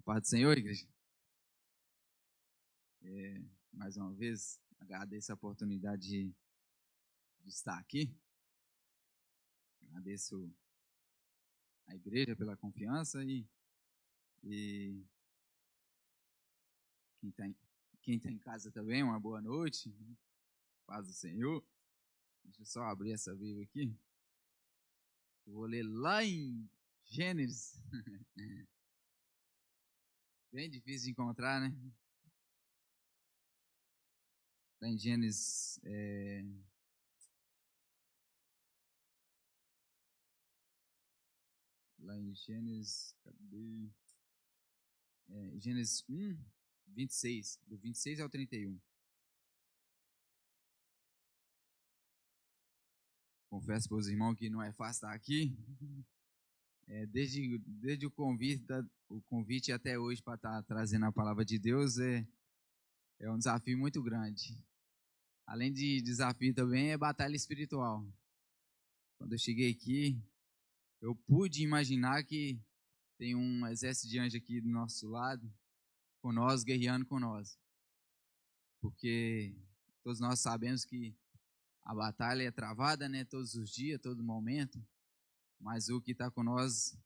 Paz do Senhor, igreja. Mais uma vez, agradeço a oportunidade de estar aqui. Agradeço a igreja pela confiança e quem tá em casa também, uma boa noite. Paz do Senhor. Deixa eu só abrir essa Bíblia aqui. Eu vou ler lá em Gênesis. Bem difícil de encontrar, né? Lá em Gênesis, cadê? Gênesis 1, 26, do 26 ao 31. Confesso para os irmãos que não é fácil estar aqui. Desde o convite até hoje para estar trazendo a palavra de Deus é um desafio muito grande. Além de desafio também é batalha espiritual. Quando eu cheguei aqui, eu pude imaginar que tem um exército de anjos aqui do nosso lado, com nós, guerreando com nós. Porque todos nós sabemos que a batalha é travada, né, todos os dias, todo momento, mas o que está com nós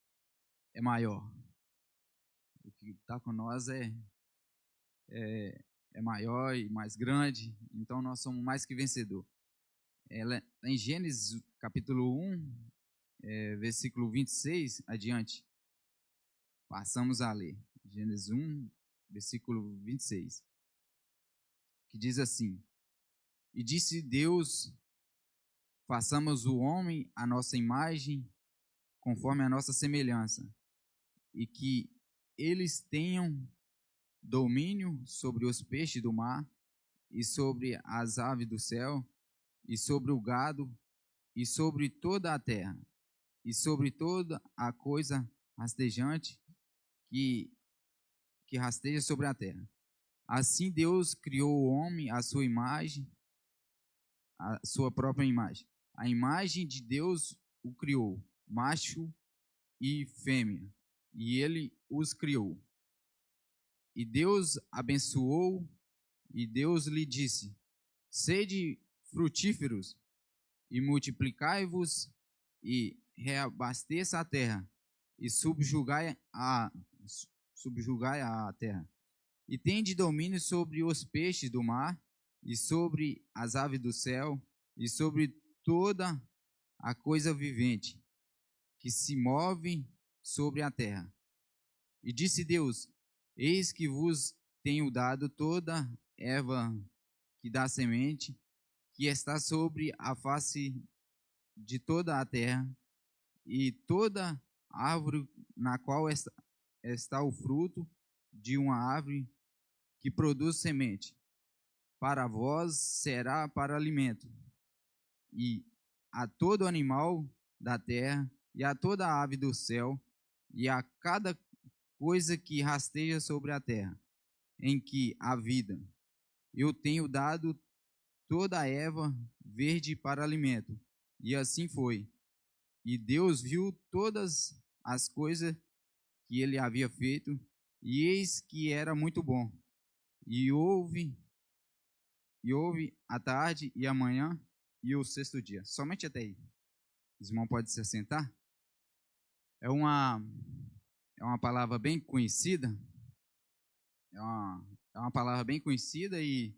é maior. O que está com nós é maior e mais grande, então nós somos mais que vencedor. Em Gênesis capítulo 1, versículo 26 adiante, passamos a ler. Gênesis 1, versículo 26, que diz assim: E disse Deus, façamos o homem à nossa imagem, conforme a nossa semelhança, e que eles tenham domínio sobre os peixes do mar, e sobre as aves do céu, e sobre o gado, e sobre toda a terra, e sobre toda a coisa rastejante que rasteja sobre a terra. Assim Deus criou o homem à sua imagem, à sua própria imagem. A imagem de Deus o criou, macho e fêmea, e ele os criou. E Deus abençoou, e Deus lhe disse: Sede frutíferos, e multiplicai-vos, e reabasteça a terra, e subjugai a terra. E tende domínio sobre os peixes do mar, e sobre as aves do céu, e sobre toda a coisa vivente que se move sobre a terra. E disse Deus: Eis que vos tenho dado toda erva que dá semente, que está sobre a face de toda a terra, e toda árvore na qual está o fruto de uma árvore que produz semente, para vós será para alimento, e a todo animal da terra, e a toda ave do céu, e a cada coisa que rasteja sobre a terra, em que há vida. Eu tenho dado toda a erva verde para alimento. E assim foi. E Deus viu todas as coisas que ele havia feito, e eis que era muito bom. E houve a tarde e a manhã e o sexto dia. Somente até aí. Os irmãos podem se assentar. É uma palavra bem conhecida. É uma palavra bem conhecida e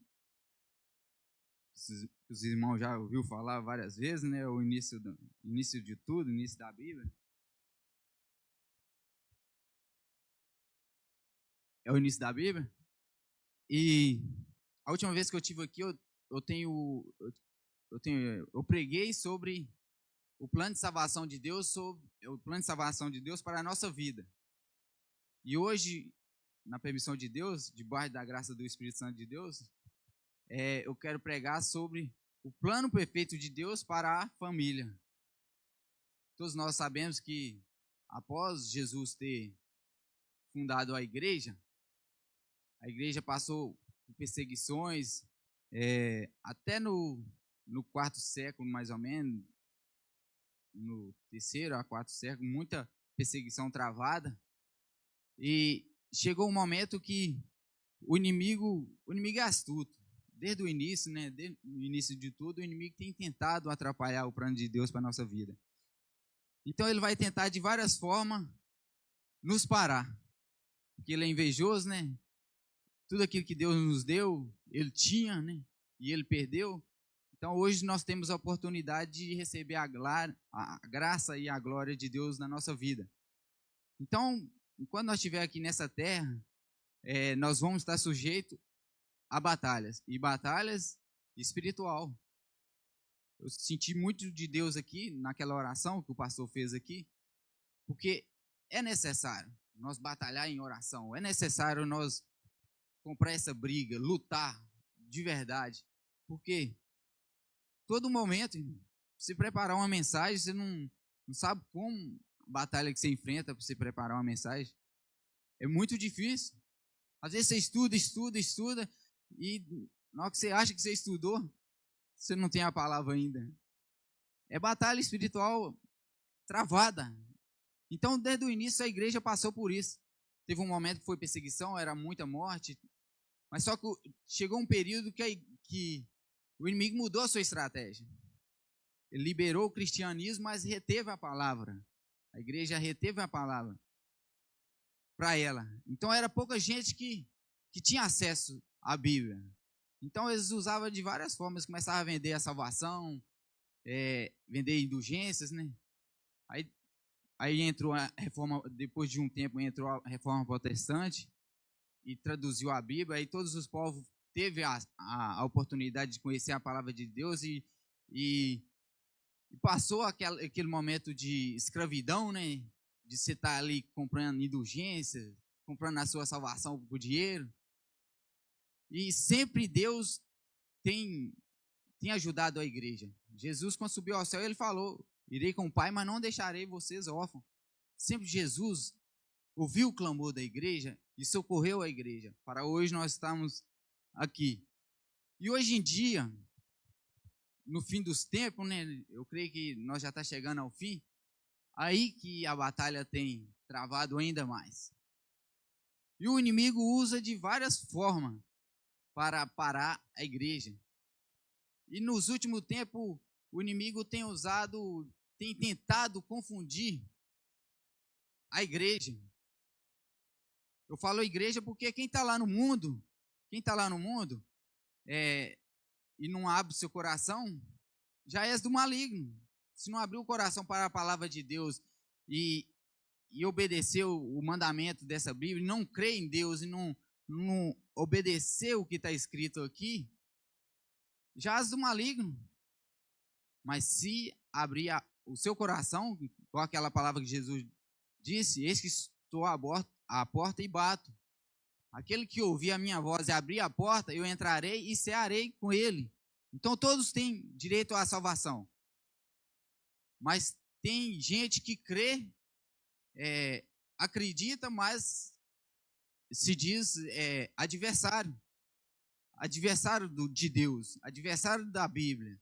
os irmãos já ouviu falar várias vezes, né? O início de tudo, início da Bíblia. É o início da Bíblia. E a última vez que eu estive aqui, eu preguei sobre o plano de salvação de Deus, para a nossa vida. E hoje, na permissão de Deus, debaixo da graça do Espírito Santo de Deus, eu quero pregar sobre o plano perfeito de Deus para a família. Todos nós sabemos que após Jesus ter fundado a igreja passou por perseguições, até no quarto século, mais ou menos, no terceiro a quarto século, muita perseguição travada. E chegou um momento que o inimigo é astuto. Desde o início, né? Desde o início de tudo, o inimigo tem tentado atrapalhar o plano de Deus para a nossa vida. Então ele vai tentar de várias formas nos parar. Porque ele é invejoso, né? Tudo aquilo que Deus nos deu, ele tinha, né? E ele perdeu. Então hoje nós temos a oportunidade de receber a graça e a glória de Deus na nossa vida. Então, enquanto nós estivermos aqui nessa terra, nós vamos estar sujeitos a batalhas. E batalhas espiritual. Eu senti muito de Deus aqui, naquela oração que o pastor fez aqui, porque é necessário nós batalhar em oração. É necessário nós comprar essa briga, lutar de verdade. Porque todo momento, se preparar uma mensagem, você não sabe como a batalha que você enfrenta para você preparar uma mensagem. É muito difícil. Às vezes você estuda, e na hora que você acha que você estudou, você não tem a palavra ainda. É batalha espiritual travada. Então, desde o início, a igreja passou por isso. Teve um momento que foi perseguição, era muita morte, mas só que chegou um período que o inimigo mudou a sua estratégia. Ele liberou o cristianismo, mas reteve a palavra. A igreja reteve a palavra para ela. Então era pouca gente que tinha acesso à Bíblia. Então eles usavam de várias formas, começavam a vender a salvação, vender indulgências, né? Aí entrou a reforma, depois de um tempo entrou a reforma protestante e traduziu a Bíblia, aí todos os povos teve a oportunidade de conhecer a palavra de Deus e passou aquele momento de escravidão, né? De você estar ali comprando indulgência, comprando a sua salvação por dinheiro. E sempre Deus tem ajudado a igreja. Jesus, quando subiu ao céu, ele falou: irei com o Pai, mas não deixarei vocês órfãos. Sempre Jesus ouviu o clamor da igreja e socorreu a igreja. Para hoje nós estamos aqui. E hoje em dia, no fim dos tempos, né, eu creio que nós já está chegando ao fim, aí que a batalha tem travado ainda mais. E o inimigo usa de várias formas para parar a igreja. E nos últimos tempos, o inimigo tem tentado confundir a igreja. Eu falo igreja porque quem está lá no mundo, e não abre seu coração, já és do maligno. Se não abrir o coração para a palavra de Deus e obedecer o mandamento dessa Bíblia, não crê em Deus e não obedecer o que está escrito aqui, já és do maligno. Mas se abrir o seu coração, com aquela palavra que Jesus disse: eis que estou à porta e bato. Aquele que ouvir a minha voz e abrir a porta, eu entrarei e cearei com ele. Então todos têm direito à salvação. Mas tem gente que crê, acredita, mas se diz adversário. Adversário de Deus, adversário da Bíblia.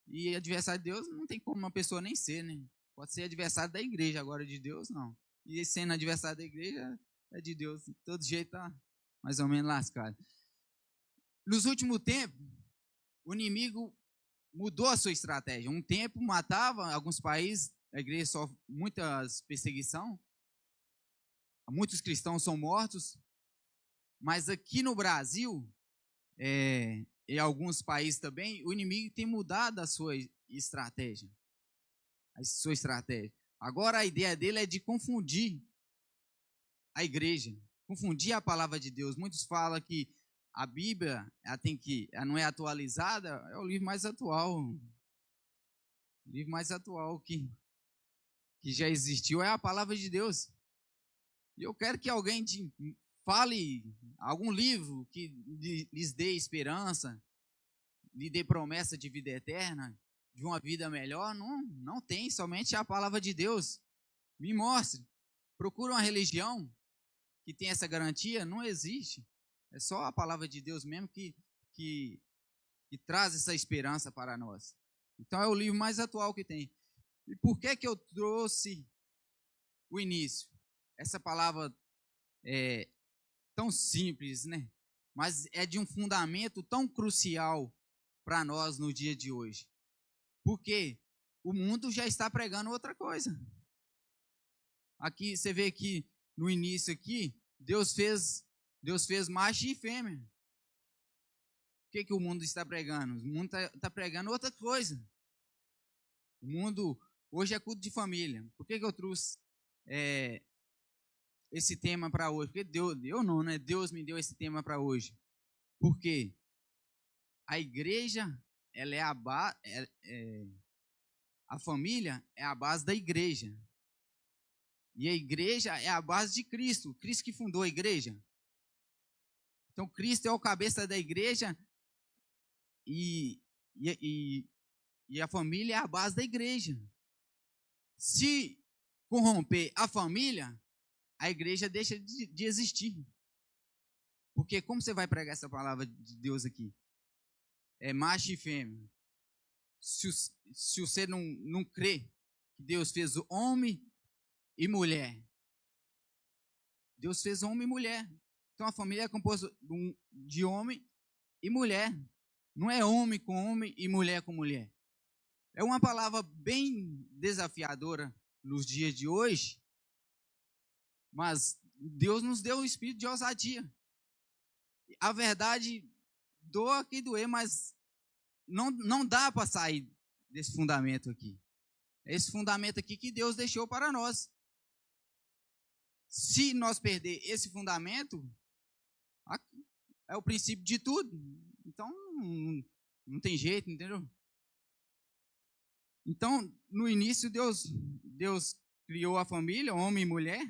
E adversário de Deus não tem como uma pessoa nem ser, né? Pode ser adversário da igreja, agora de Deus não. E sendo adversário da igreja, é de Deus. De todo jeito tá mais ou menos lascado. Nos últimos tempos, o inimigo mudou a sua estratégia. Um tempo matava, alguns países, a igreja sofre muitas perseguição, muitos cristãos são mortos, mas aqui no Brasil, em alguns países também, o inimigo tem mudado a sua estratégia. Agora a ideia dele é de confundir a igreja, confundir a palavra de Deus. Muitos falam que a Bíblia ela não é atualizada, é o livro mais atual. O livro mais atual que já existiu é a palavra de Deus. E eu quero que alguém fale algum livro que lhes dê esperança, lhe dê promessa de vida eterna, de uma vida melhor. Não tem, somente a palavra de Deus. Me mostre. Procura uma religião que tem essa garantia, não existe. É só a palavra de Deus mesmo que traz essa esperança para nós. Então é o livro mais atual que tem. E por que eu trouxe o início? Essa palavra é, tão simples, né? Mas é de um fundamento tão crucial para nós no dia de hoje. Porque o mundo já está pregando outra coisa. Aqui, você vê que no início aqui, Deus fez macho e fêmea. O que o mundo está pregando? O mundo está pregando outra coisa. O mundo hoje é culto de família. Por que eu trouxe esse tema para hoje? Porque eu não, né? Deus me deu esse tema para hoje. Porque a igreja, ela é a família é a base da igreja. E a igreja é a base de Cristo. Cristo que fundou a igreja. Então, Cristo é o cabeça da igreja e a família é a base da igreja. Se corromper a família, a igreja deixa de existir. Porque como você vai pregar essa palavra de Deus aqui? É macho e fêmea. Se você não crê que Deus fez o homem e mulher, Deus fez homem e mulher. Então a família é composta de homem e mulher. Não é homem com homem e mulher com mulher. É uma palavra bem desafiadora nos dias de hoje, mas Deus nos deu o espírito de ousadia. A verdade doa que doer, mas não dá para sair desse fundamento aqui. É esse fundamento aqui que Deus deixou para nós. Se nós perder esse fundamento, é o princípio de tudo. Então, não tem jeito, entendeu? Então, no início, Deus criou a família, homem e mulher.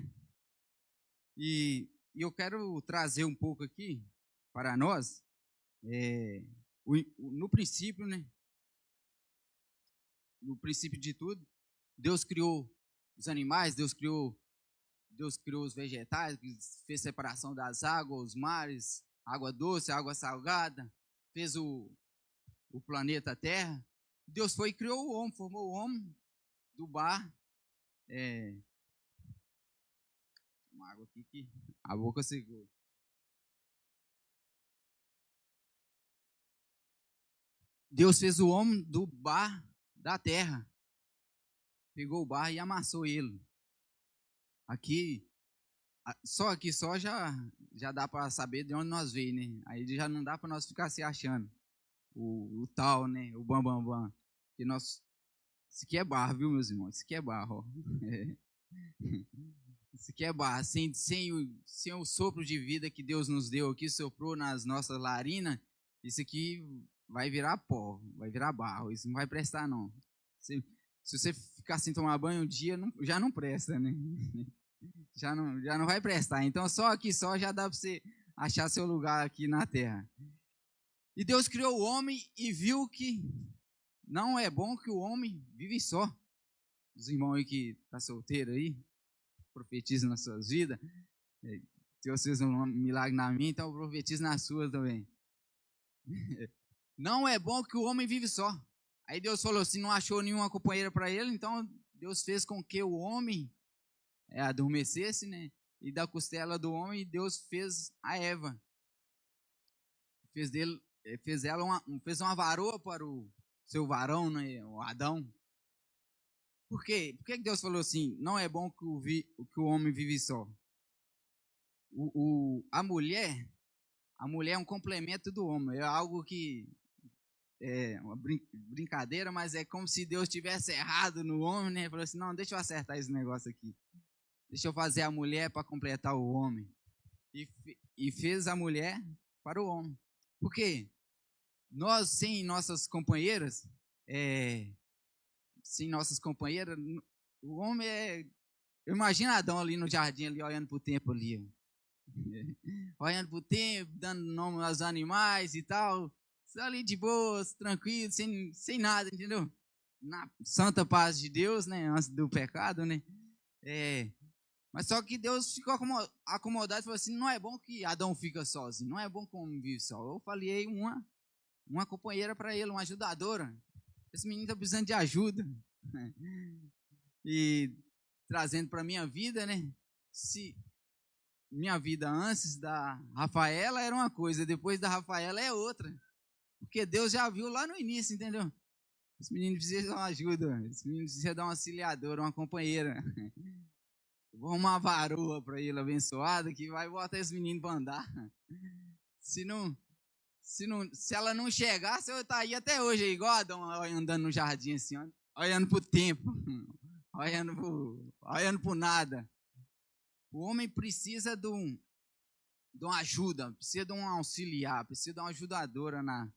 E eu quero trazer um pouco aqui para nós, no princípio, né? No princípio de tudo, Deus criou os animais, Deus criou os vegetais, fez separação das águas, os mares, água doce, água salgada, fez o planeta Terra. Deus foi e criou o homem, formou o homem do bar. Uma água aqui que a boca secou. Deus fez o homem do bar da terra. Pegou o bar e amassou ele. Aqui já dá para saber de onde nós veio, né? Aí já não dá para nós ficar se achando o tal, né? O bam bam bam. Que nós isso aqui é barro, viu, meus irmãos? Isso aqui é barro, ó. Isso aqui é barro. Sem o sopro de vida que Deus nos deu aqui, soprou nas nossas narinas, isso aqui vai virar pó, vai virar barro. Isso não vai prestar, não. Se você ficar sem tomar banho um dia, já não presta, né? Já não vai prestar. Então, só já dá para você achar seu lugar aqui na terra. E Deus criou o homem e viu que não é bom que o homem vive só. Os irmãos aí que estão solteiros aí, profetizam nas suas vidas. Deus fez um milagre na minha, então eu profetizo nas suas também. Não é bom que o homem vive só. Aí Deus falou assim, não achou nenhuma companheira para ele, então Deus fez com que o homem adormecesse, né? E da costela do homem, Deus fez a Eva. Fez uma varoa para o seu varão, né? O Adão. Por quê? Por que Deus falou assim, não é bom que o homem vive só? A mulher é um complemento do homem, é algo que é uma brincadeira, mas é como se Deus tivesse errado no homem, né? Falou assim, não, deixa eu acertar esse negócio aqui. Deixa eu fazer a mulher para completar o homem. E fez a mulher para o homem. Por quê? Nós, sem nossas companheiras, o homem eu imagino Adão ali no jardim, ali, olhando para o tempo ali. Olhando para o tempo, dando nome aos animais e tal. Só ali de boas, tranquilo, sem nada, entendeu? Na santa paz de Deus, né? Antes do pecado, né? Mas só que Deus ficou acomodado e falou assim, não é bom que Adão fica sozinho, não é bom que o homem vive só. Eu falei uma companheira para ele, uma ajudadora. Esse menino está precisando de ajuda. E trazendo para a minha vida, né? minha vida antes da Rafaela era uma coisa, depois da Rafaela é outra. Porque Deus já viu lá no início, entendeu? Esse menino precisa de uma ajuda, esse menino precisa de uma auxiliadora, uma companheira. Vou arrumar uma varoa para ele abençoada que vai botar esse menino para andar. Se ela não chegasse, eu estaria até hoje igual Adão, andando no jardim assim, olhando para o tempo, olhando para nada. O homem precisa de uma ajuda, precisa de um auxiliar, precisa de uma ajudadora na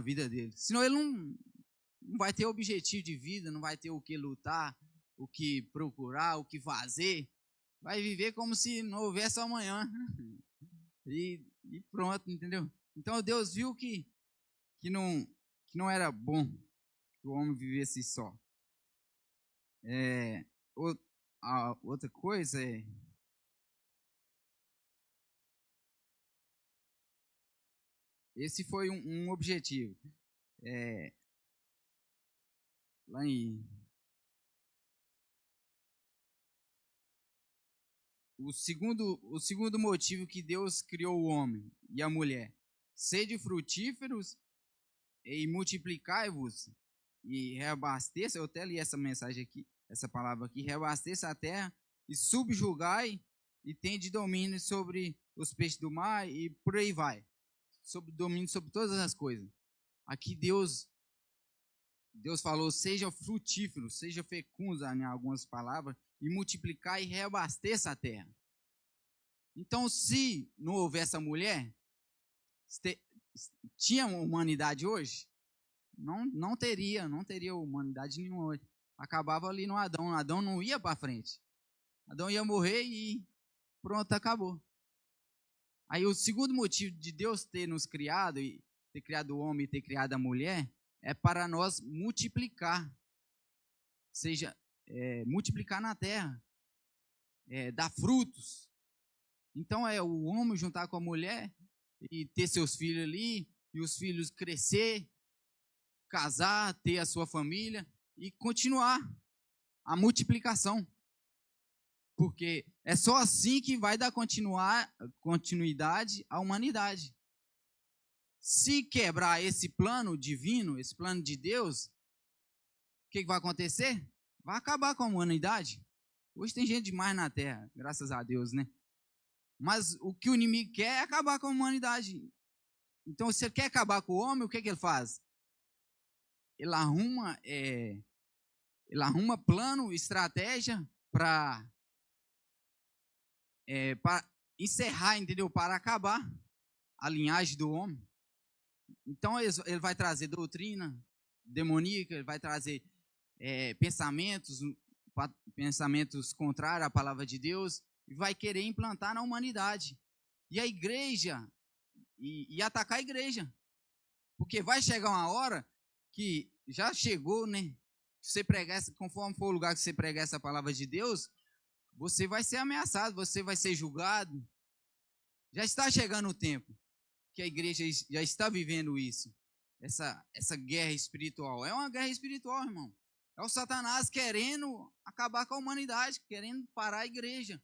vida dele. Senão ele não vai ter objetivo de vida, não vai ter o que lutar, o que procurar, o que fazer. Vai viver como se não houvesse amanhã. E pronto, entendeu? Então Deus viu que não era bom que o homem vivesse só. A outra coisa é esse foi um objetivo. Lá em o segundo motivo que Deus criou o homem e a mulher: sede frutíferos e multiplicai-vos e reabasteça. Eu até li essa mensagem aqui, essa palavra aqui: reabasteça a terra e subjugai e tende domínio sobre os peixes do mar e por aí vai, sobre domínio sobre todas as coisas. Aqui Deus falou: seja frutífero, seja fecundo, em algumas palavras, e multiplicar e reabasteça a terra. Então, se não houvesse a mulher, tinha humanidade hoje? Não teria humanidade nenhuma hoje. Acabava ali no Adão. Adão não ia para frente. Adão ia morrer e pronto, acabou. Aí o segundo motivo de Deus ter nos criado, e ter criado o homem e ter criado a mulher, é para nós multiplicar. Seja, multiplicar na terra. Dar frutos. Então o homem juntar com a mulher e ter seus filhos ali, e os filhos crescer, casar, ter a sua família e continuar a multiplicação. Porque é só assim que vai dar continuidade à humanidade. Se quebrar esse plano divino, esse plano de Deus, o que vai acontecer? Vai acabar com a humanidade. Hoje tem gente demais na Terra, graças a Deus, né? Mas o que o inimigo quer é acabar com a humanidade. Então, se ele quer acabar com o homem, o que ele faz? Ele arruma plano, estratégia para encerrar, entendeu? Para acabar a linhagem do homem. Então, ele vai trazer doutrina demoníaca, ele vai trazer pensamentos contrários à palavra de Deus, e vai querer implantar na humanidade. E a igreja, e atacar a igreja. Porque vai chegar uma hora que já chegou, né? Você pregar, conforme for o lugar que você pregar essa palavra de Deus, você vai ser ameaçado, você vai ser julgado. Já está chegando o tempo que a igreja já está vivendo isso. Essa guerra espiritual. É uma guerra espiritual, irmão. É o Satanás querendo acabar com a humanidade, querendo parar a igreja.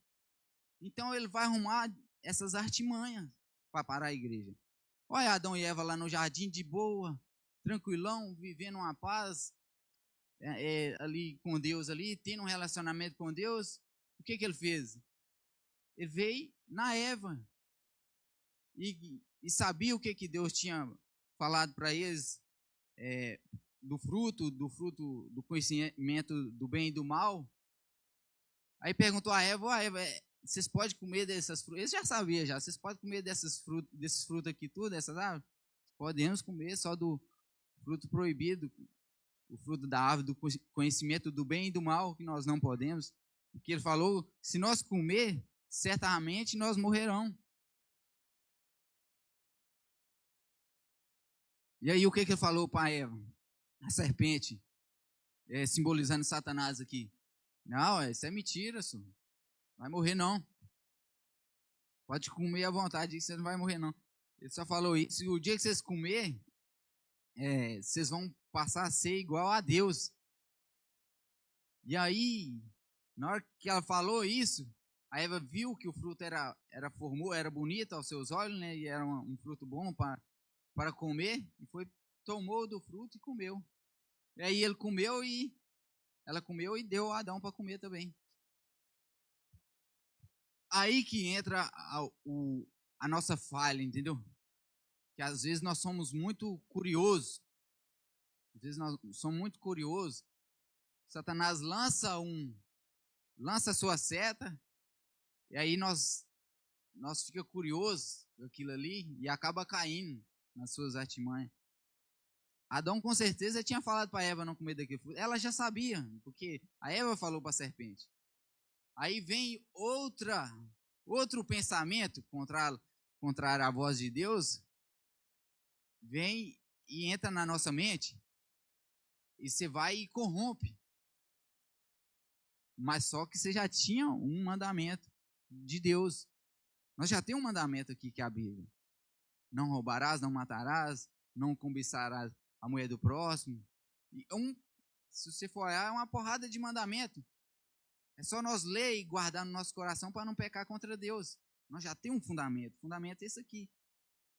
Então ele vai arrumar essas artimanhas para parar a igreja. Olha Adão e Eva lá no jardim de boa, tranquilão, vivendo uma paz ali com Deus, ali, tendo um relacionamento com Deus. O que ele fez? Ele veio na Eva e sabia o que Deus tinha falado para eles do fruto do conhecimento do bem e do mal. Aí perguntou a Eva: vocês podem comer dessas frutas? Eles já sabiam já. Vocês podem comer desses frutos aqui tudo, dessas árvores? Podemos comer só do fruto proibido, o fruto da árvore do conhecimento do bem e do mal, que nós não podemos. Porque ele falou: se nós comer, certamente nós morrerão. E aí o que ele falou para Eva? A serpente, simbolizando Satanás aqui. Não, isso é mentira, senhor. Vai morrer não. Pode comer à vontade, você não vai morrer não. Ele só falou isso. O dia que vocês comer, vocês vão passar a ser igual a Deus. E aí, na hora que ela falou isso, A Eva viu que o fruto era bonito aos seus olhos, né? E era um fruto bom para comer. E tomou do fruto e comeu. E aí ela comeu e deu a Adão para comer também. Aí que entra a nossa falha, entendeu? Que às vezes nós somos muito curiosos. Às vezes nós somos muito curiosos. Satanás lança a sua seta, e aí nós fica curiosos com aquilo ali e acaba caindo nas suas artimanhas. Adão com certeza tinha falado para Eva não comer daquele fruto. Ela já sabia, porque a Eva falou para a serpente. Aí vem outro pensamento contrário à voz de Deus, vem e entra na nossa mente, e você vai e corrompe. Mas só que você já tinha um mandamento de Deus. Nós já temos um mandamento aqui que é a Bíblia. Não roubarás, não matarás, não cobiçarás a mulher do próximo. Se você for olhar, é uma porrada de mandamento. É só nós ler e guardar no nosso coração para não pecar contra Deus. Nós já temos um fundamento. O fundamento é esse aqui.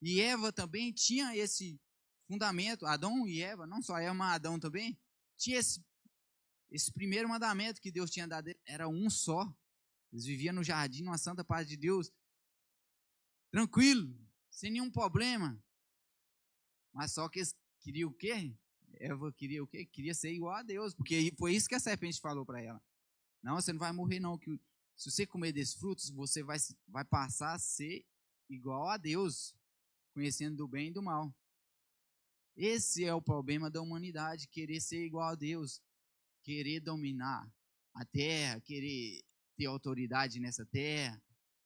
E Eva também tinha esse fundamento. Adão e Eva, não só Eva, mas Adão também, tinha esse primeiro mandamento que Deus tinha dado. Era um só. Eles viviam no jardim, numa santa paz de Deus. Tranquilo, sem nenhum problema. Mas só que eles queriam o quê? Eva queria o quê? Queria ser igual a Deus. Porque foi isso que a serpente falou para ela. Não, você não vai morrer não. Que se você comer desses frutos, você vai passar a ser igual a Deus, conhecendo do bem e do mal. Esse é o problema da humanidade, querer ser igual a Deus, querer dominar a terra, querer ter autoridade nessa terra,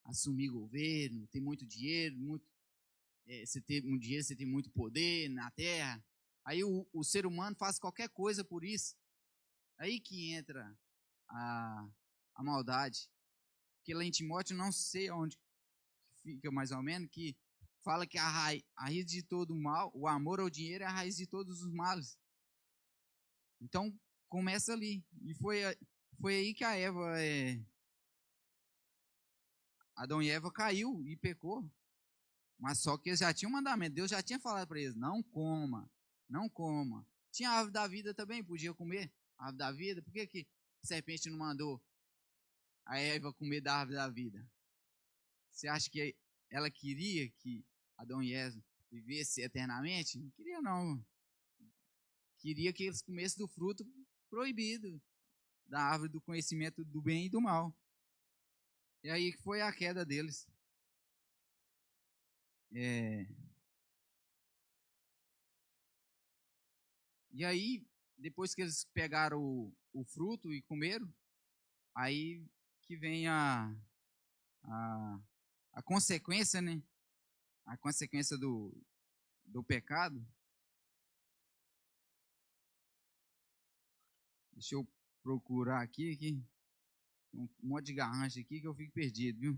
assumir governo, ter muito dinheiro, você ter muito dinheiro, você tem muito poder na terra. Aí o ser humano faz qualquer coisa por isso. Aí que entra a maldade. Que lá em Timóteo, não sei onde fica mais ou menos, que fala que a raiz de todo mal, o amor ao dinheiro é a raiz de todos os males. Então, começa ali. E foi aí que Adão e Eva caiu e pecou. Mas só que eles já tinham um mandamento. Deus já tinha falado para eles, não coma, não coma. Tinha a árvore da vida também, podia comer a árvore da vida. Por que a serpente não mandou a Eva comer da árvore da vida? Você acha que ela queria que Adão e Eva vivessem eternamente? Não queria, não. Queria que eles comessem do fruto proibido, da árvore do conhecimento do bem e do mal. E aí foi a queda deles. E aí, depois que eles pegaram o fruto e comeram, aí que vem a consequência, né? A consequência do pecado. Deixa eu procurar aqui. Tem um monte de garrancho aqui que eu fico perdido, viu?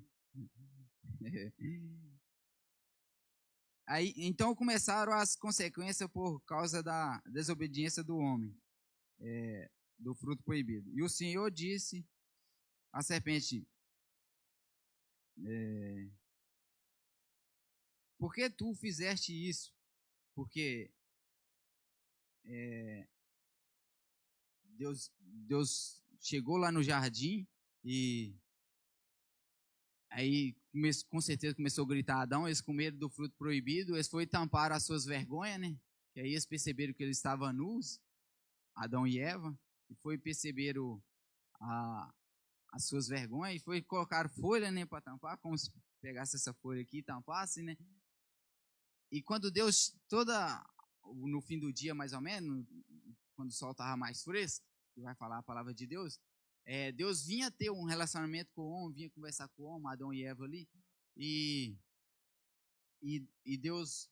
Aí, então começaram as consequências por causa da desobediência do homem, do fruto proibido. E o Senhor disse à serpente: por que tu fizeste isso? Porque Deus chegou lá no jardim e aí com certeza começou a gritar Adão, eles comeram do fruto proibido, eles foram tampar as suas vergonhas, né? E aí eles perceberam que eles estavam nus, Adão e Eva, e foi perceberam as suas vergonhas, e foi colocar folha, né, para tampar, como se pegasse essa folha aqui e tampasse, né? E quando Deus, no fim do dia mais ou menos, quando o sol estava mais fresco, que vai falar a palavra de Deus, Deus vinha ter um relacionamento com o homem, vinha conversar com o homem, Adão e Eva ali, e Deus,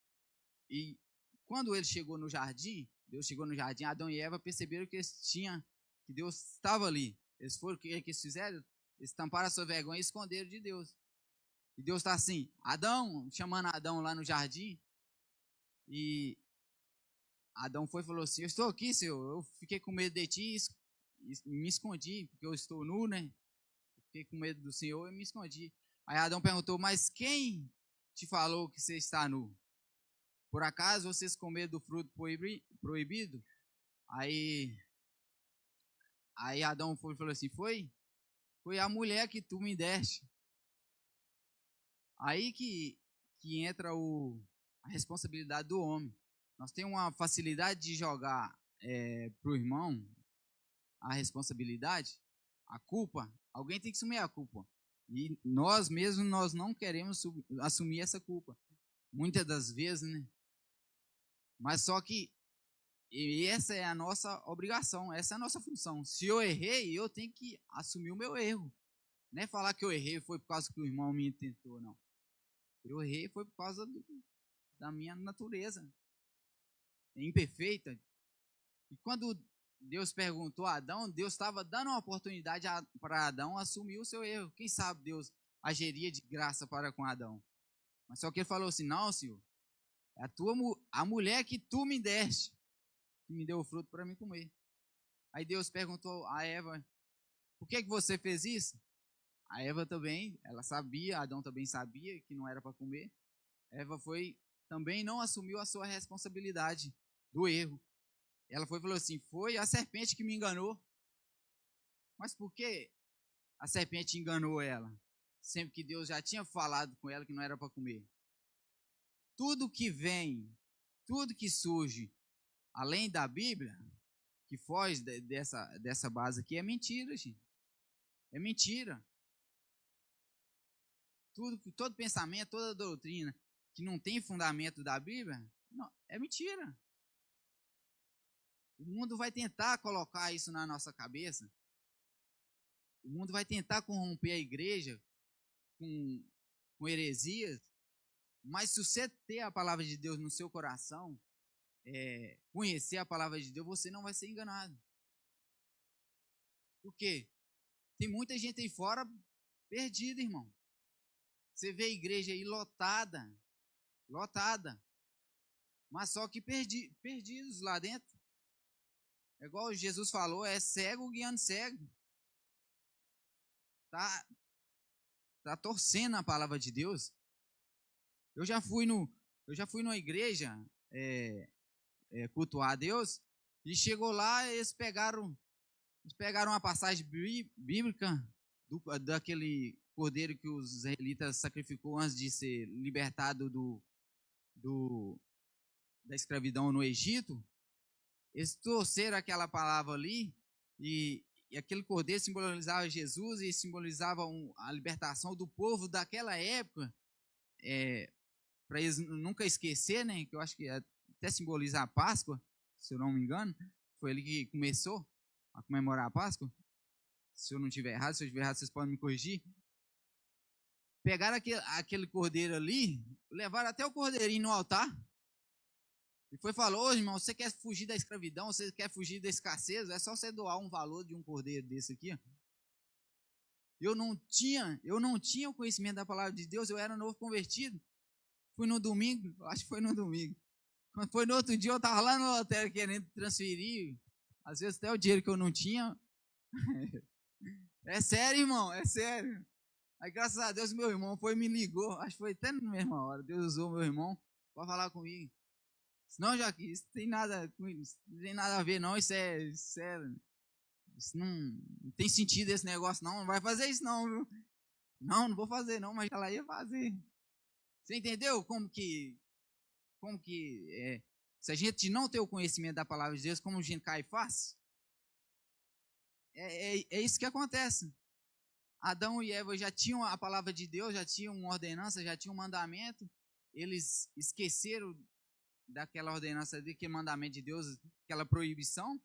e quando ele chegou no jardim, Adão e Eva perceberam que que Deus estava ali. Eles foram, o que eles fizeram? Eles tamparam a sua vergonha e esconderam de Deus. E Deus está assim, Adão, chamando Adão lá no jardim, e Adão foi e falou assim, eu estou aqui, Senhor, eu fiquei com medo de ti e me escondi, porque eu estou nu, né? fiquei com medo do Senhor e me escondi. Aí Adão perguntou, mas quem te falou que você está nu? Por acaso vocês comeram do fruto proibido? Aí, aí Adão falou assim, foi a mulher que tu me deste. Aí que entra a responsabilidade do homem. Nós temos uma facilidade de jogar para o irmão a responsabilidade, a culpa. Alguém tem que assumir a culpa. E nós mesmos, nós não queremos assumir essa culpa. Muitas das vezes, né? Mas só que essa é a nossa obrigação, essa é a nossa função. Se eu errei, eu tenho que assumir o meu erro. Não é falar que eu errei foi por causa que o irmão me tentou, não. Eu errei foi por causa da minha natureza imperfeita. E quando Deus perguntou a Adão, Deus estava dando uma oportunidade para Adão assumir o seu erro. Quem sabe Deus agiria de graça para com Adão. Mas só que ele falou assim, não, Senhor, é a mulher que tu me deste, que me deu o fruto para mim comer. Aí Deus perguntou a Eva, por que você fez isso? A Eva também, ela sabia, Adão também sabia que não era para comer. Eva também não assumiu a sua responsabilidade do erro. Ela falou assim, foi a serpente que me enganou. Mas por que a serpente enganou ela? Sempre que Deus já tinha falado com ela que não era para comer. Tudo que vem, tudo que surge, além da Bíblia, que foge dessa base aqui, é mentira, gente. É mentira. Todo pensamento, toda doutrina que não tem fundamento da Bíblia, não, é mentira. O mundo vai tentar colocar isso na nossa cabeça. O mundo vai tentar corromper a igreja com heresias. Mas se você ter a palavra de Deus no seu coração, conhecer a palavra de Deus, você não vai ser enganado. Por quê? Tem muita gente aí fora perdida, irmão. Você vê a igreja aí lotada, mas só que perdidos lá dentro. É igual Jesus falou, é cego guiando cego. Tá torcendo a palavra de Deus. Eu já fui numa igreja cultuar a Deus e chegou lá eles pegaram uma passagem bíblica daquele cordeiro que os israelitas sacrificou antes de ser libertado da escravidão no Egito. Eles torceram aquela palavra ali e aquele cordeiro simbolizava Jesus e simbolizava a libertação do povo daquela época, para eles nunca esquecer, né? Que eu acho que até simboliza a Páscoa, se eu não me engano. Foi ele que começou a comemorar a Páscoa. Se eu não estiver errado, se eu estiver errado, vocês podem me corrigir. Pegaram aquele cordeiro ali, levaram até o cordeirinho no altar. E falou, ô irmão, você quer fugir da escravidão, você quer fugir da escassez, é só você doar um valor de um cordeiro desse aqui. Eu não tinha o conhecimento da palavra de Deus, eu era novo convertido. Fui no domingo, acho que foi no domingo. Quando foi no outro dia, eu estava lá no hotel querendo transferir, às vezes até o dinheiro que eu não tinha. É sério, irmão, é sério. Aí, graças a Deus, meu irmão me ligou, acho que foi até na mesma hora. Deus usou meu irmão para falar comigo. Não, Joaquim, isso tem nada a ver, não. Isso não tem sentido esse negócio, não. Não vai fazer isso, não, viu? Não vou fazer, não, mas ela ia fazer. Você entendeu como que se a gente não ter o conhecimento da palavra de Deus, como a gente cai fácil? É isso que acontece. Adão e Eva já tinham a palavra de Deus, já tinham uma ordenança, já tinham um mandamento. Eles esqueceram daquela ordenança, daquele mandamento de Deus, aquela proibição.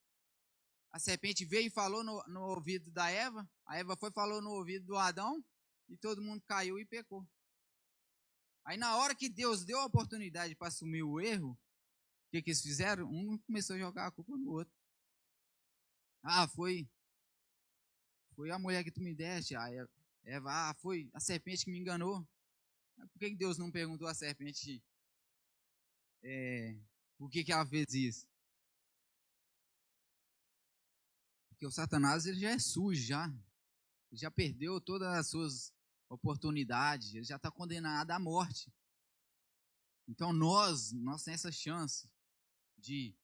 A serpente veio e falou no ouvido da Eva, a Eva falou no ouvido do Adão, e todo mundo caiu e pecou. Aí na hora que Deus deu a oportunidade para assumir o erro, o que eles fizeram? Um começou a jogar a culpa no outro. Ah, foi a mulher que tu me deste, a Eva, foi a serpente que me enganou. Por que Deus não perguntou à serpente por que ela fez isso? Porque o Satanás ele já é sujo, já. ele já perdeu todas as suas oportunidades, ele já está condenado à morte. Então nós temos essa chance de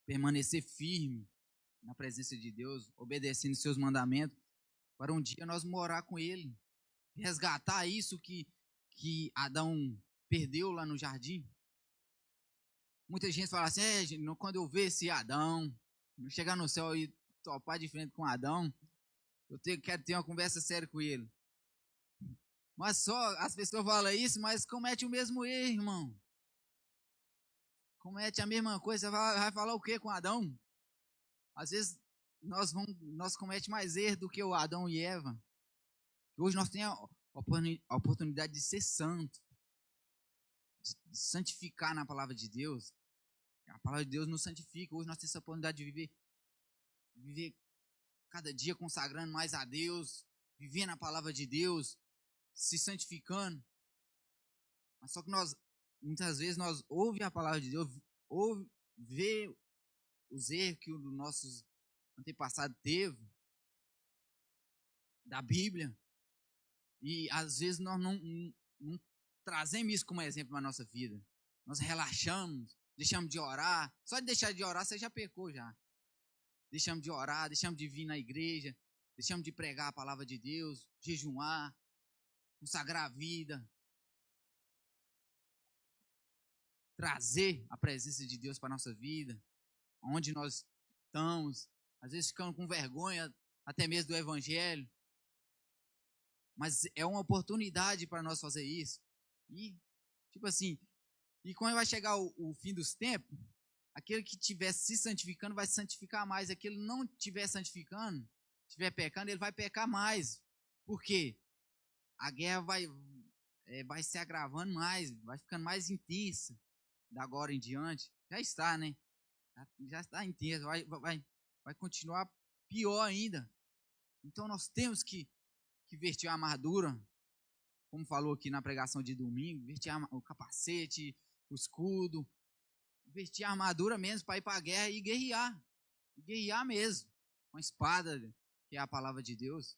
permanecer firme na presença de Deus, obedecendo seus mandamentos, para um dia nós morar com Ele, resgatar isso que Adão perdeu lá no jardim. Muita gente fala assim, quando eu ver esse Adão, chegar no céu e topar de frente com Adão, quero ter uma conversa séria com ele. Mas só as pessoas falam isso, mas comete o mesmo erro, irmão. Comete a mesma coisa, vai falar o que com Adão? Às vezes nós cometemos mais erro do que o Adão e Eva. Hoje nós temos a oportunidade de ser santo, de santificar na palavra de Deus. A palavra de Deus nos santifica. Hoje nós temos essa oportunidade de viver cada dia consagrando mais a Deus, vivendo a palavra de Deus, se santificando. Mas só que muitas vezes nós ouvimos a palavra de Deus, vê os erros que os nossos antepassados teve da Bíblia, e às vezes nós não trazemos isso como exemplo na nossa vida. Nós relaxamos, deixamos de orar. Só de deixar de orar você já pecou já. Deixamos de orar, deixamos de vir na igreja, deixamos de pregar a palavra de Deus, jejuar, consagrar a vida, trazer a presença de Deus para a nossa vida, onde nós estamos, às vezes ficamos com vergonha até mesmo do evangelho, mas é uma oportunidade para nós fazer isso. E, tipo assim, e quando vai chegar o fim dos tempos, aquele que estiver se santificando vai se santificar mais, aquele que não estiver santificando, estiver pecando, ele vai pecar mais. Por quê? A guerra vai se agravando mais, vai ficando mais intensa da agora em diante. Já está, né? Já está intensa, vai continuar pior ainda. Então nós temos que vestir a armadura, como falou aqui na pregação de domingo, vestir o capacete, o escudo, vestir a armadura mesmo para ir para a guerra e guerrear mesmo, com a espada, que é a palavra de Deus.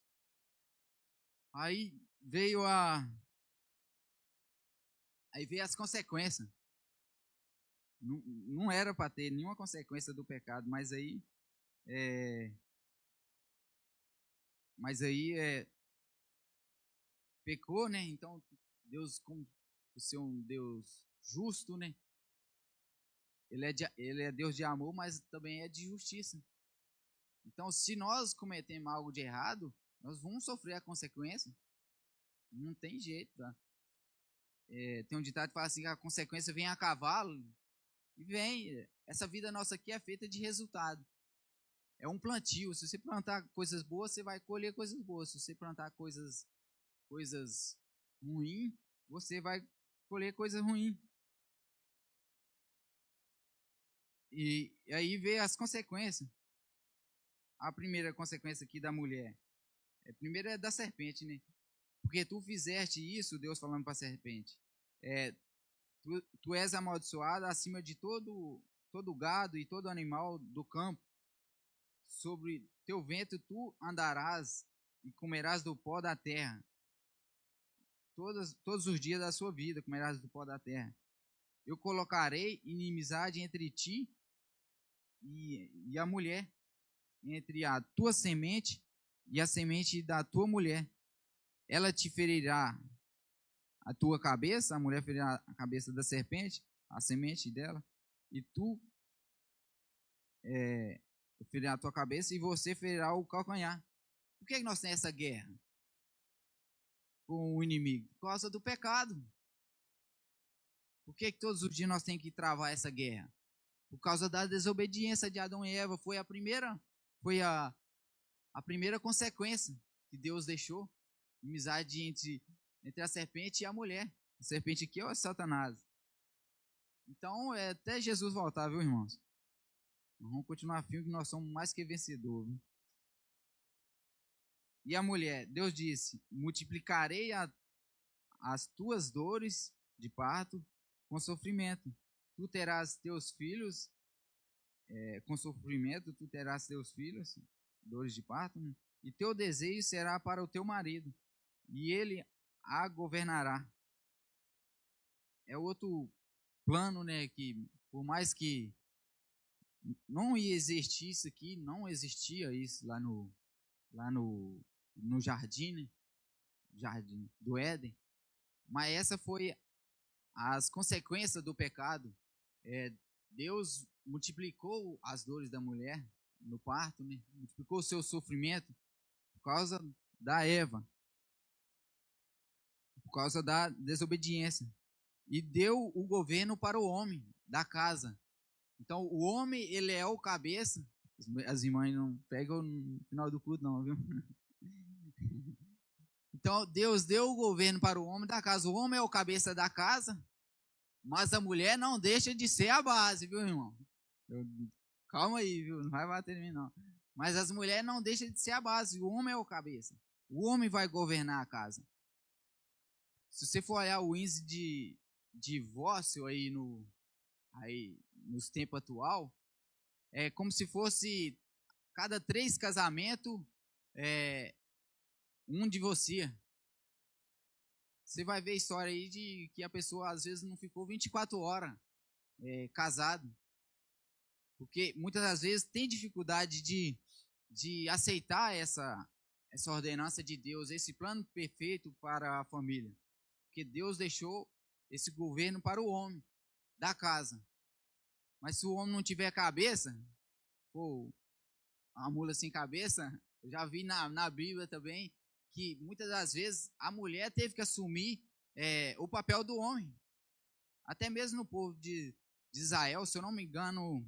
Aí veio as consequências. Não era para ter nenhuma consequência do pecado, mas aí pecou, né? Então Deus, como por ser um Deus justo, né? Ele é Deus de amor, mas também é de justiça. Então, se nós cometemos algo de errado, nós vamos sofrer a consequência. Não tem jeito, tá? Tem um ditado que fala assim, que a consequência vem a cavalo, e vem. Essa vida nossa aqui é feita de resultado. É um plantio. Se você plantar coisas boas, você vai colher coisas boas. Se você plantar coisas ruins, você vai colher coisas ruins. E aí vê as consequências. A primeira consequência aqui da mulher. A primeira é da serpente, né? Porque tu fizeste isso, Deus falando para a serpente. Tu és amaldiçoada acima de todo gado e todo animal do campo. Sobre teu ventre tu andarás e comerás do pó da terra. Todos os dias da sua vida comerás do pó da terra. Eu colocarei inimizade entre ti e a mulher, entre a tua semente e a semente da tua mulher. Ela te ferirá a tua cabeça, a mulher ferirá a cabeça da serpente, a semente dela, e tu ferirá a tua cabeça e você ferirá o calcanhar. Por que nós temos essa guerra com o inimigo? Por causa do pecado. Por que todos os dias nós temos que travar essa guerra? Por causa da desobediência de Adão e Eva. Foi a primeira consequência que Deus deixou. Amizade entre a serpente e a mulher. A serpente aqui é o Satanás. Então, até Jesus voltar, viu, irmãos? Nós vamos continuar firme que nós somos mais que vencedores. Viu? E a mulher, Deus disse, multiplicarei as tuas dores de parto com sofrimento. Tu terás teus filhos com sofrimento, tu terás teus filhos, dores de parto. Né? e teu desejo será para o teu marido, e ele a governará. É outro plano, né, que por mais que não ia existir isso aqui, não existia isso lá no jardim, né, jardim do Éden, mas essa foi as consequências do pecado. É, Deus multiplicou as dores da mulher no parto, né, multiplicou o seu sofrimento por causa da Eva, por causa da desobediência, e deu o governo para o homem da casa. Então, o homem, ele é o cabeça. As irmãs não pegam no final do culto, não, viu? Então, Deus deu o governo para o homem da casa. O homem é o cabeça da casa, mas a mulher não deixa de ser a base, viu, irmão? Calma aí, viu? Não vai bater em mim, não. Mas as mulheres não deixam de ser a base. O homem é o cabeça. O homem vai governar a casa. Se você for olhar o índice de divórcio aí nos tempos atual, é como se fosse cada 3 casamentos, um divorcia. Você vai ver história aí de que a pessoa às vezes não ficou 24 horas casado, porque muitas das vezes tem dificuldade de aceitar essa ordenança de Deus, esse plano perfeito para a família, porque Deus deixou esse governo para o homem da casa. Mas se o homem não tiver cabeça, pô, uma mula sem cabeça, eu já vi na Bíblia também que muitas das vezes a mulher teve que assumir o papel do homem. Até mesmo no povo de Israel, se eu não me engano,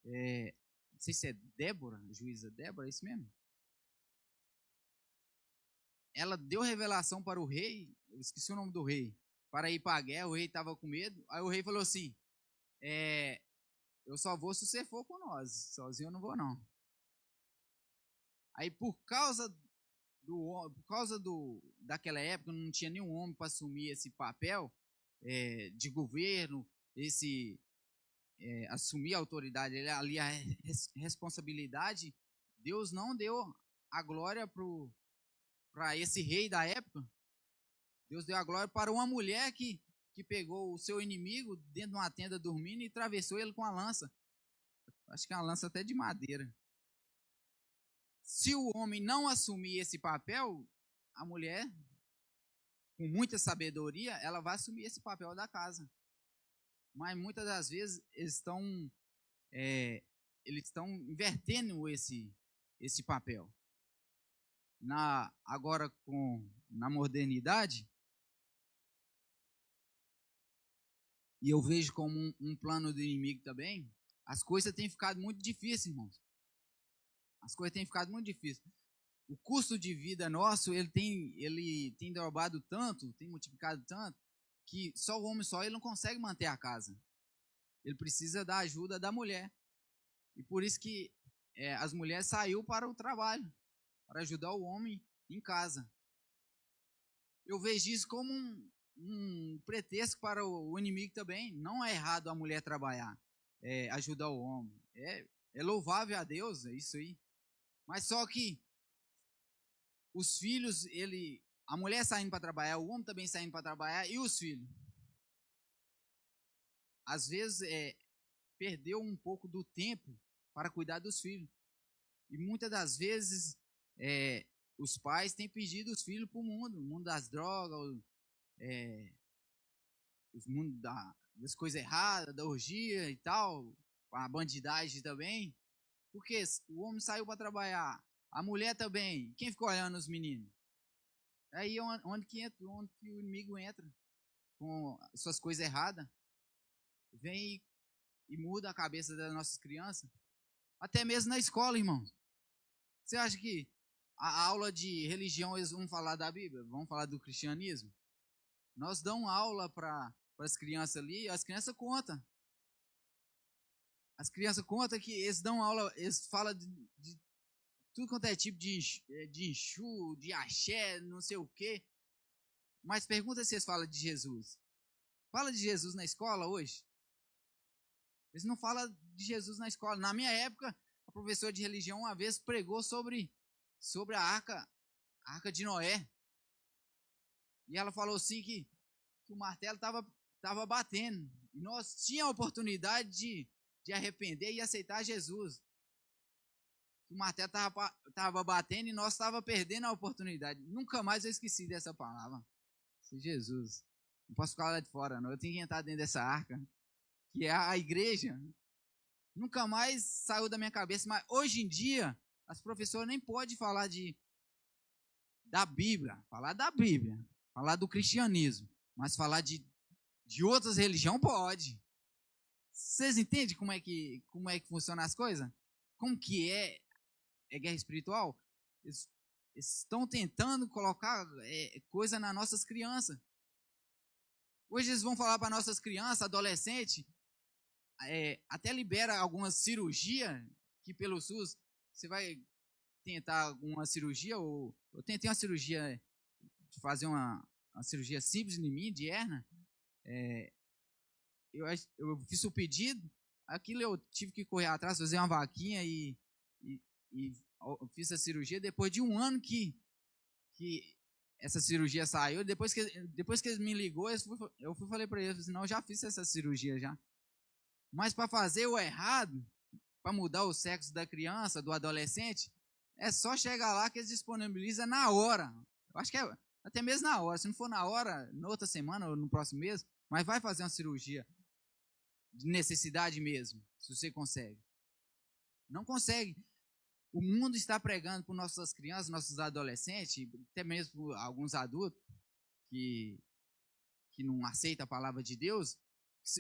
não sei se é Débora, juíza Débora, é isso mesmo? Ela deu revelação para o rei, eu esqueci o nome do rei, para ir para a guerra. O rei estava com medo, aí o rei falou assim, eu só vou se você for com nós, sozinho eu não vou não. Aí por causa daquela época não tinha nenhum homem para assumir esse papel de governo, assumir a autoridade, ali a responsabilidade. Deus não deu a glória para esse rei da época. Deus deu a glória para uma mulher que pegou o seu inimigo dentro de uma tenda dormindo e atravessou ele com a lança. Acho que é uma lança até de madeira. Se o homem não assumir esse papel, a mulher, com muita sabedoria, ela vai assumir esse papel da casa. Mas muitas das vezes eles estão invertendo esse papel. Agora, na modernidade, e eu vejo como um plano do inimigo também, as coisas têm ficado muito difíceis, irmãos. As coisas têm ficado muito difíceis. O custo de vida nosso, ele tem dobrado tanto, tem multiplicado tanto, que só o homem ele não consegue manter a casa. Ele precisa da ajuda da mulher. E por isso que as mulheres saíram para o trabalho, para ajudar o homem em casa. Eu vejo isso como um pretexto para o inimigo também. Não é errado a mulher trabalhar, ajudar o homem. É louvável a Deus, é isso aí. Mas só que os filhos, a mulher saindo para trabalhar, o homem também saindo para trabalhar, e os filhos? Às vezes, perdeu um pouco do tempo para cuidar dos filhos. E muitas das vezes, os pais têm pedido os filhos para o mundo das drogas, os mundo das coisas erradas, da orgia e tal, a bandidagem também. Porque o homem saiu para trabalhar, a mulher também. Quem ficou olhando os meninos? Aí onde que o inimigo entra com suas coisas erradas, vem e muda a cabeça das nossas crianças. Até mesmo na escola, irmão. Você acha que a aula de religião eles vão falar da Bíblia? Vão falar do cristianismo? Nós damos aula para as crianças ali, as crianças contam. As crianças contam que eles dão aula, eles falam de tudo quanto é tipo de Exu, de axé, não sei o quê. Mas pergunta se eles falam de Jesus. Fala de Jesus na escola hoje? Eles não falam de Jesus na escola. Na minha época, a professora de religião uma vez pregou sobre sobre a arca de Noé. E ela falou assim que o martelo estava batendo. E nós tínhamos a oportunidade de arrepender e aceitar Jesus. O martelo estava batendo e nós estávamos perdendo a oportunidade. Nunca mais eu esqueci dessa palavra. Jesus. Não posso ficar lá de fora, não. Eu tenho que entrar dentro dessa arca, que é a igreja. Nunca mais saiu da minha cabeça. Mas hoje em dia, as professoras nem podem falar da Bíblia. Falar do cristianismo. Mas falar de outras religiões pode. Vocês entendem como é que funcionam as coisas? Como que é guerra espiritual? Eles estão tentando colocar coisa nas nossas crianças. Hoje eles vão falar para nossas crianças, adolescentes, até libera algumas cirurgias que pelo SUS você vai tentar alguma cirurgia, ou eu tentei uma cirurgia, de fazer uma cirurgia simples em mim, de hernia. Eu fiz o pedido, aquilo eu tive que correr atrás, fazer uma vaquinha e fiz a cirurgia. Depois de um ano que essa cirurgia saiu, depois que eles me ligou, eu falei para eles, não, eu já fiz essa cirurgia já. Mas para fazer o errado, para mudar o sexo da criança, do adolescente, é só chegar lá que eles disponibilizam na hora. Eu acho que é até mesmo na hora. Se não for na hora, na outra semana ou no próximo mês, mas vai fazer uma cirurgia de necessidade mesmo, se você consegue. Não consegue. O mundo está pregando para nossas crianças, nossos adolescentes, até mesmo para alguns adultos que não aceitam a palavra de Deus,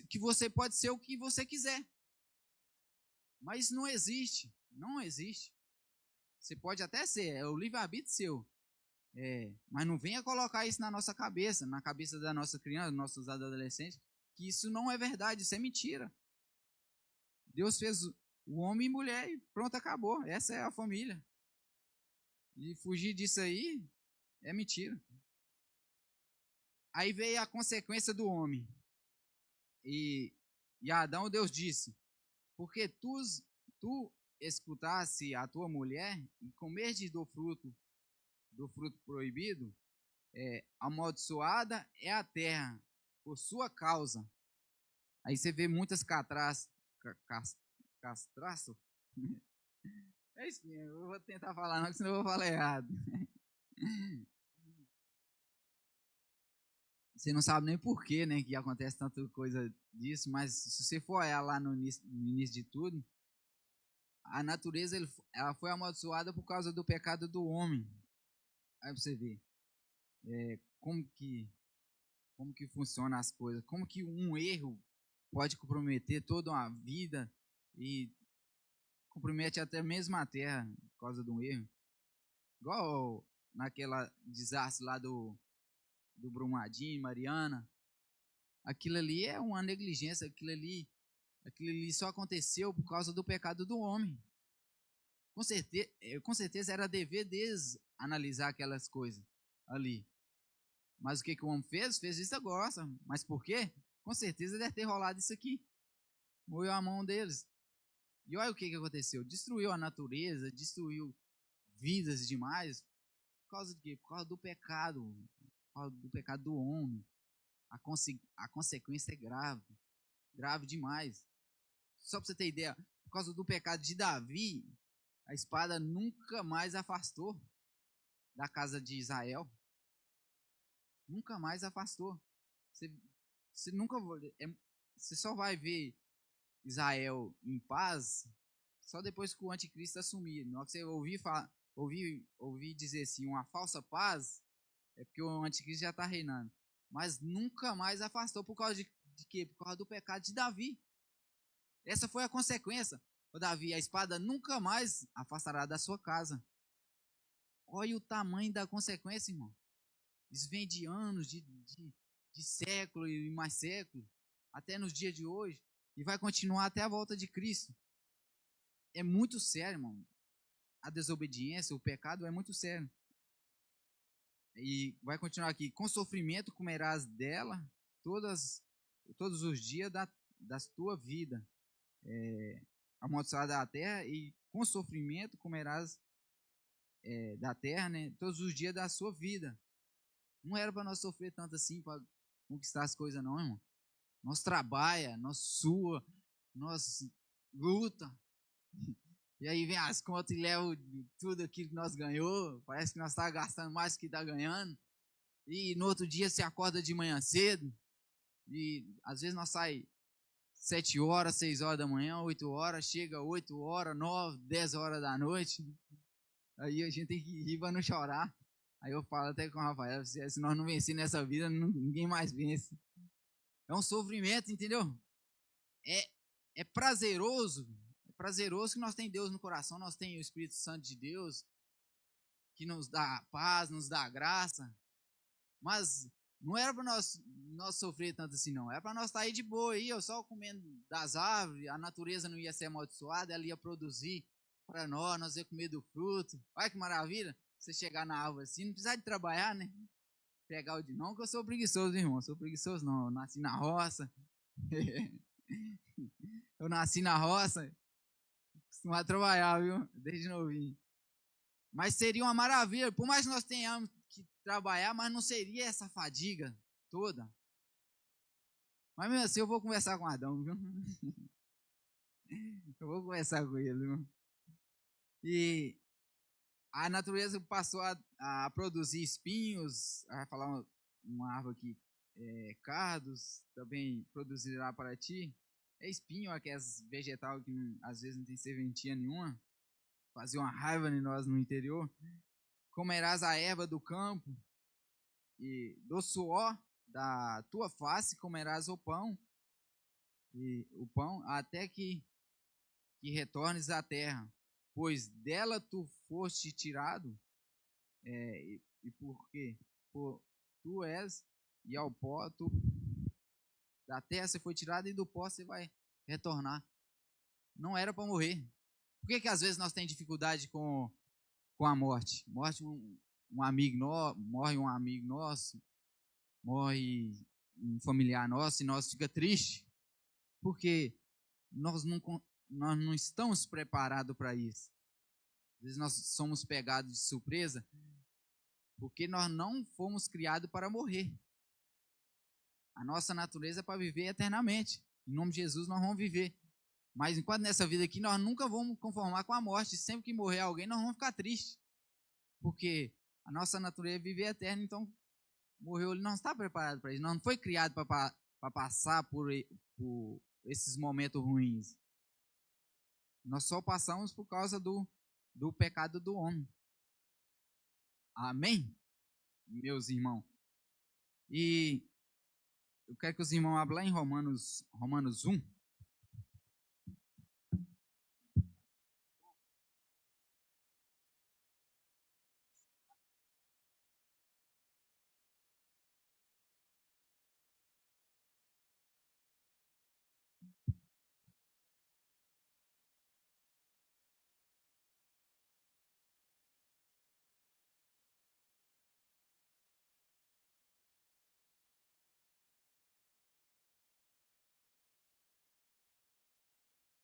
que você pode ser o que você quiser. Mas isso não existe. Não existe. Você pode até ser, é o livre-arbítrio seu. Mas não venha colocar isso na nossa cabeça, na cabeça da nossa criança, dos nossos adolescentes, que isso não é verdade, isso é mentira. Deus fez o homem e mulher e pronto, acabou. Essa é a família. E fugir disso aí é mentira. Aí veio a consequência do homem. E Adão, Deus disse, porque tu escutasse a tua mulher e comerdes do fruto proibido, amaldiçoada é a terra por sua causa. Aí você vê muitas castraço. É isso mesmo, eu vou tentar falar não, senão eu vou falar errado. Você não sabe nem porquê, né, que acontece tanta coisa disso, mas se você for olhar lá no início de tudo, a natureza ela foi amaldiçoada por causa do pecado do homem. Aí você vê como que funciona as coisas, como que um erro pode comprometer toda uma vida e compromete até mesmo a terra por causa de um erro. Igual naquela desastre lá do Brumadinho, Mariana. Aquilo ali é uma negligência, aquilo ali só aconteceu por causa do pecado do homem. Com certeza era dever deles analisar aquelas coisas ali. Mas o que o homem fez? Fez isso agora. Mas por quê? Com certeza deve ter rolado isso aqui. Moeu a mão deles. E olha o que aconteceu. Destruiu a natureza, destruiu vidas demais. Por causa de quê? Por causa do pecado. Por causa do pecado do homem. A consequência é grave. Grave demais. Só para você ter ideia, por causa do pecado de Davi, a espada nunca mais afastou da casa de Israel. Nunca mais afastou. Você nunca você só vai ver Israel em paz só depois que o anticristo assumir. Na hora que você ouvir dizer assim, uma falsa paz, é porque o anticristo já está reinando. Mas nunca mais afastou por causa de quê? Por causa do pecado de Davi. Essa foi a consequência. Ô Davi, a espada nunca mais afastará da sua casa. Olha o tamanho da consequência, irmão. Isso vem de anos, de século e mais século, até nos dias de hoje, e vai continuar até a volta de Cristo. É muito sério, irmão. A desobediência, o pecado é muito sério. E vai continuar aqui. Com sofrimento comerás dela todos os dias da tua vida. Amaldiçoada da terra, e com sofrimento comerás da terra, né? Todos os dias da sua vida. Não era para nós sofrer tanto assim para conquistar as coisas, não, irmão. Nós trabalha, nós sua, nós luta. E aí vem as contas e leva tudo aquilo que nós ganhou. Parece que nós estamos gastando mais do que está ganhando. E no outro dia você acorda de manhã cedo. E às vezes nós sai 7 horas, 6 horas da manhã, 8 horas, chega 8 horas, 9, 10 horas da noite. Aí a gente tem que rir para não chorar. Aí eu falo até com o Rafael, se nós não vencer nessa vida, ninguém mais vence. É um sofrimento, entendeu? É prazeroso. É prazeroso que nós temos Deus no coração, nós temos o Espírito Santo de Deus, que nos dá paz, nos dá graça. Mas não era para nós sofrer tanto assim, não. Era para nós estar aí de boa, aí, eu só comendo das árvores, a natureza não ia ser amaldiçoada, ela ia produzir para nós ia comer do fruto. Olha que maravilha, você chegar na árvore assim, não precisar de trabalhar, né? Pegar o de não, que eu sou preguiçoso, irmão. Eu sou preguiçoso, não. Eu nasci na roça. Eu nasci na roça, costumava trabalhar, viu? Desde novinho. Mas seria uma maravilha, por mais que nós tenhamos que trabalhar, mas não seria essa fadiga toda. Mas mesmo assim, eu vou conversar com Adão, viu? Eu vou conversar com ele, viu? E a natureza passou a produzir espinhos, a falar uma árvore aqui, cardos, também produzirá para ti. É espinho, aqueles vegetal que às vezes não tem serventia nenhuma, fazia uma raiva em nós no interior. Comerás a erva do campo, e do suor da tua face comerás o pão, até que retornes à terra, pois dela tu foste tirado, e porque tu és, e ao pó da terra você foi tirado, e do pó você vai retornar. Não era para morrer. Por que às vezes nós temos dificuldade com a morte? Morre um amigo nosso, morre um familiar nosso, e nós fica triste, porque nós não estamos preparados para isso. Às vezes nós somos pegados de surpresa, porque nós não fomos criados para morrer. A nossa natureza é para viver eternamente. Em nome de Jesus nós vamos viver. Mas enquanto nessa vida aqui, nós nunca vamos conformar com a morte. Sempre que morrer alguém, nós vamos ficar tristes. Porque a nossa natureza é viver eterno, então morreu, ele não está preparado para isso. Não foi criado para passar por esses momentos ruins. Nós só passamos por causa do pecado do homem. Amém? Meus irmãos. E eu quero que os irmãos abrem lá em Romanos 1.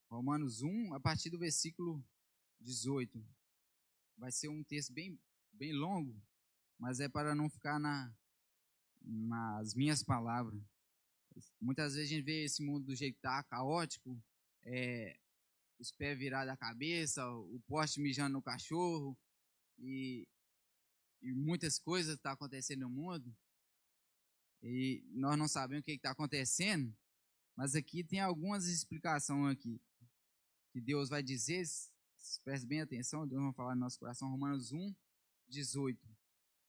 Romanos 1, a partir do versículo 18. Vai ser um texto bem, bem longo, mas é para não ficar nas minhas palavras. Muitas vezes a gente vê esse mundo do jeito que tá, caótico, os pés virados à cabeça, o poste mijando no cachorro, e muitas coisas estão acontecendo no mundo, e nós não sabemos o que está acontecendo, mas aqui tem algumas explicações aqui, que Deus vai dizer, preste bem atenção, Deus vai falar no nosso coração, Romanos 1, 18,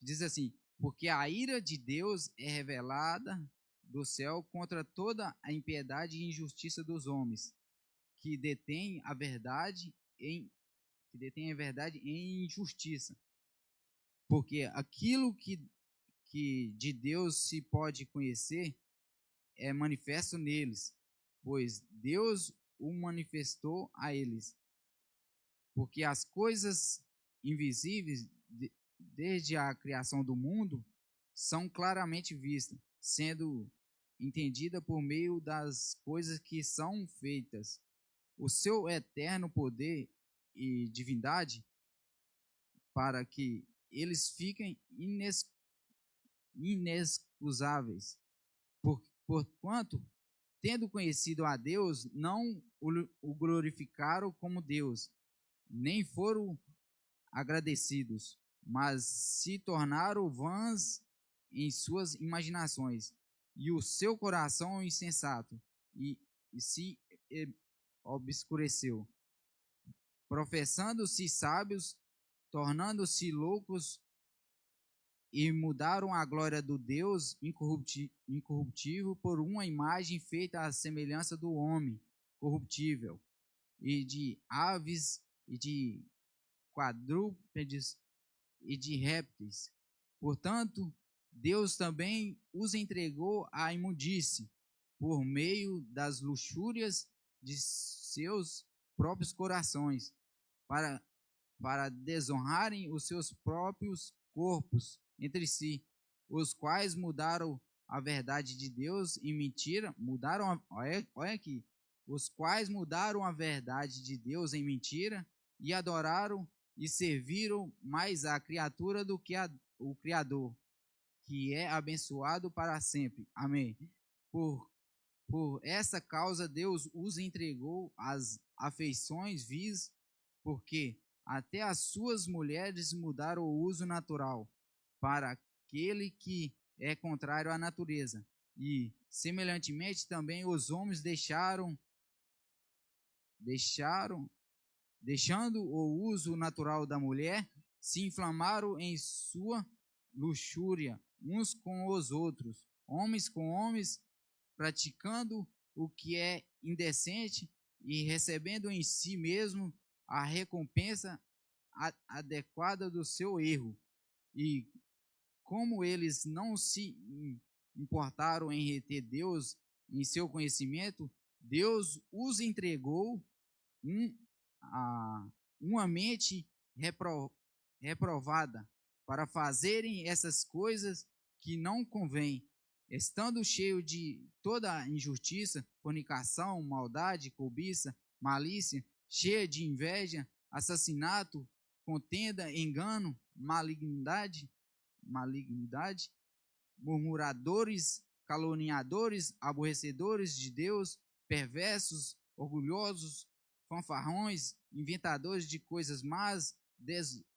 diz assim: porque a ira de Deus é revelada do céu contra toda a impiedade e injustiça dos homens, que detêm a verdade em injustiça. Porque aquilo que de Deus se pode conhecer é manifesto neles, pois Deus o manifestou a eles. Porque as coisas invisíveis, desde a criação do mundo, são claramente vistas, sendo entendida por meio das coisas que são feitas. O seu eterno poder e divindade para que eles fiquem inexcusáveis. Porquanto, tendo conhecido a Deus, não o glorificaram como Deus, nem foram agradecidos, mas se tornaram vãs em suas imaginações, e o seu coração insensato e se obscureceu. Professando-se sábios, tornando-se loucos, e mudaram a glória do Deus incorruptível por uma imagem feita à semelhança do homem corruptível, e de aves, e de quadrúpedes, e de répteis. Portanto, Deus também os entregou à imundície, por meio das luxúrias de seus próprios corações, para desonrarem os seus próprios corpos entre si, os quais mudaram a verdade de Deus em mentira, olha aqui, os quais mudaram a verdade de Deus em mentira e adoraram e serviram mais a criatura do que o Criador, que é abençoado para sempre. Amém. Por essa causa Deus os entregou às afeições vis, porque até as suas mulheres mudaram o uso natural para aquele que é contrário à natureza. E, semelhantemente, também os homens deixando o uso natural da mulher, se inflamaram em sua luxúria, uns com os outros, homens com homens, praticando o que é indecente e recebendo em si mesmo a recompensa adequada do seu erro. E como eles não se importaram em reter Deus em seu conhecimento, Deus os entregou uma mente reprovada para fazerem essas coisas que não convêm, estando cheio de toda injustiça, fornicação, maldade, cobiça, malícia, cheia de inveja, assassinato, contenda, engano, malignidade, murmuradores, caluniadores, aborrecedores de Deus, perversos, orgulhosos, fanfarrões, inventadores de coisas más,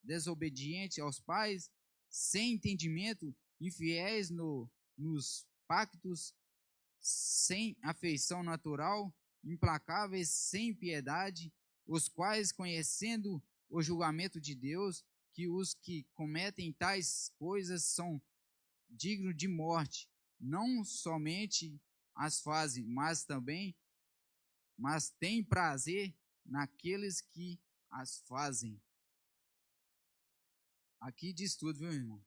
desobedientes aos pais, sem entendimento, infiéis nos pactos, sem afeição natural, implacáveis, sem piedade, os quais, conhecendo o julgamento de Deus, que os que cometem tais coisas são dignos de morte, não somente as fazem, mas têm prazer naqueles que as fazem. Aqui diz tudo, viu, irmão?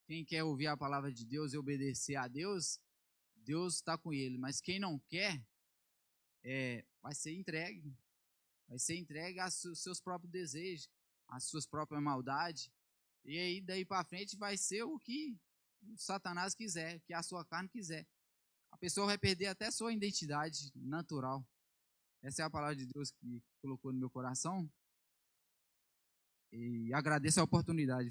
Quem quer ouvir a palavra de Deus e obedecer a Deus, Deus está com ele. Mas quem não quer, vai ser entregue. Vai ser entregue aos seus próprios desejos, às suas próprias maldades. E aí, daí para frente, vai ser o que o Satanás quiser, o que a sua carne quiser. A pessoa vai perder até sua identidade natural. Essa é a palavra de Deus que colocou no meu coração. E agradeço a oportunidade.